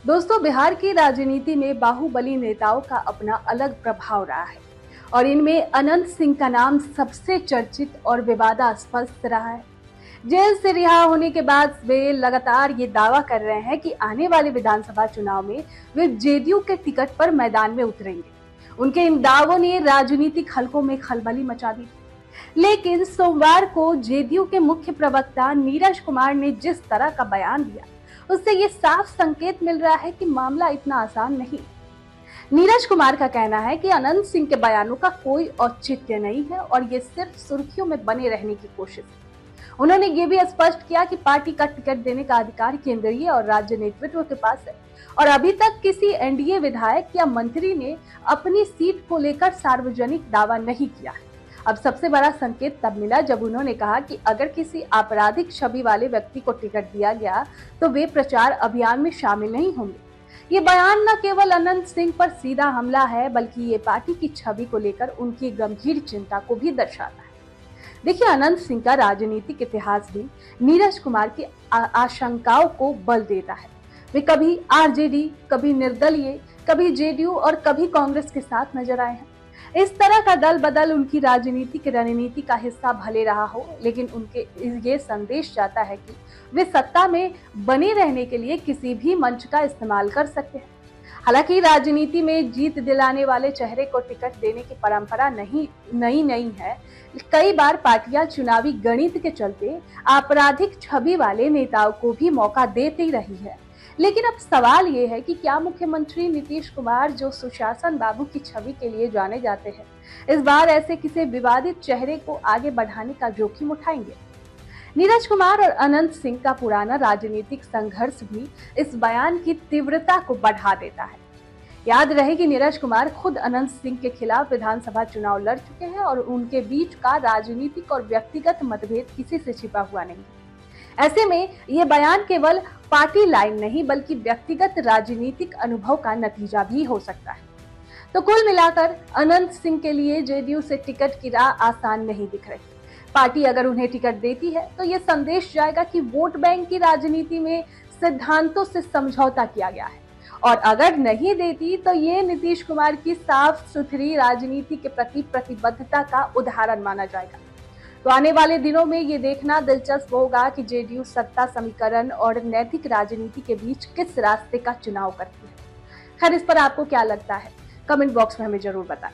दोस्तों, बिहार की राजनीति में बाहुबली नेताओं का अपना अलग प्रभाव रहा है और इनमें अनंत सिंह का नाम सबसे चर्चित और विवादास्पद रहा है। जेल से रिहा होने के बाद वे लगातार ये दावा कर रहे हैं कि आने वाले विधानसभा चुनाव में वे जेडीयू के टिकट पर मैदान में उतरेंगे। उनके इन दावों ने राजनीतिक हलकों में खलबली मचा दी। लेकिन सोमवार को जेडीयू के मुख्य प्रवक्ता नीरज कुमार ने जिस तरह का बयान दिया, उससे ये साफ संकेत मिल रहा है कि मामला इतना आसान नहीं। नीरज कुमार का कहना है कि अनंत सिंह के बयानों का कोई औचित्य नहीं है और ये सिर्फ सुर्खियों में बने रहने की कोशिश है। उन्होंने ये भी स्पष्ट किया कि पार्टी का टिकट देने का अधिकार केंद्रीय और राज्य नेतृत्व के पास है और अभी तक किसी एनडीए विधायक या मंत्री ने अपनी सीट को लेकर सार्वजनिक दावा नहीं किया है। अब सबसे बड़ा संकेत तब मिला जब उन्होंने कहा कि अगर किसी आपराधिक छवि वाले व्यक्ति को टिकट दिया गया तो वे प्रचार अभियान में शामिल नहीं होंगे। ये बयान न केवल अनंत सिंह पर सीधा हमला है, बल्कि ये पार्टी की छवि को लेकर उनकी गंभीर चिंता को भी दर्शाता है। देखिए, अनंत सिंह का राजनीतिक इतिहास भी नीरज कुमार की आशंकाओं को बल देता है। वे कभी आरजेडी, कभी निर्दलीय, कभी जेडीयू और कभी कांग्रेस के साथ नजर आए हैं। इस तरह का दल बदल उनकी राजनीतिक रणनीति का हिस्सा भले रहा हो, लेकिन उनके ये संदेश जाता है कि वे सत्ता में बने रहने के लिए किसी भी मंच का इस्तेमाल कर सकते हैं। हालांकि राजनीति में जीत दिलाने वाले चेहरे को टिकट देने की परंपरा नहीं है। कई बार पार्टियां चुनावी गणित के चलते आपराधिक छवि वाले नेताओं को भी मौका देती रही है। लेकिन अब सवाल ये है कि क्या मुख्यमंत्री नीतीश कुमार, जो सुशासन बाबू की छवि के लिए जाने जाते हैं, इस बार ऐसे किसी विवादित चेहरे को आगे बढ़ाने का जोखिम उठाएंगे? नीरज कुमार और अनंत सिंह का पुराना राजनीतिक संघर्ष भी इस बयान की तीव्रता को बढ़ा देता है। याद रहे कि नीरज कुमार खुद अनंत सिंह के खिलाफ विधानसभा चुनाव लड़ चुके हैं और उनके बीच का राजनीतिक और व्यक्तिगत मतभेद किसी से छिपा हुआ नहीं। ऐसे में ये बयान केवल पार्टी लाइन नहीं, बल्कि व्यक्तिगत राजनीतिक अनुभव का नतीजा भी हो सकता है। तो कुल मिलाकर अनंत सिंह के लिए जेडीयू से टिकट की राह आसान नहीं दिख रही। पार्टी अगर उन्हें टिकट देती है तो ये संदेश जाएगा कि वोट बैंक की राजनीति में सिद्धांतों से समझौता किया गया है, और अगर नहीं देती तो ये नीतीश कुमार की साफ सुथरी राजनीति के प्रति प्रतिबद्धता का उदाहरण माना जाएगा। तो आने वाले दिनों में ये देखना दिलचस्प होगा कि जेडीयू सत्ता समीकरण और नैतिक राजनीति के बीच किस रास्ते का चुनाव करती है। खैर, इस पर आपको क्या लगता है? कमेंट बॉक्स में हमें जरूर बताएं।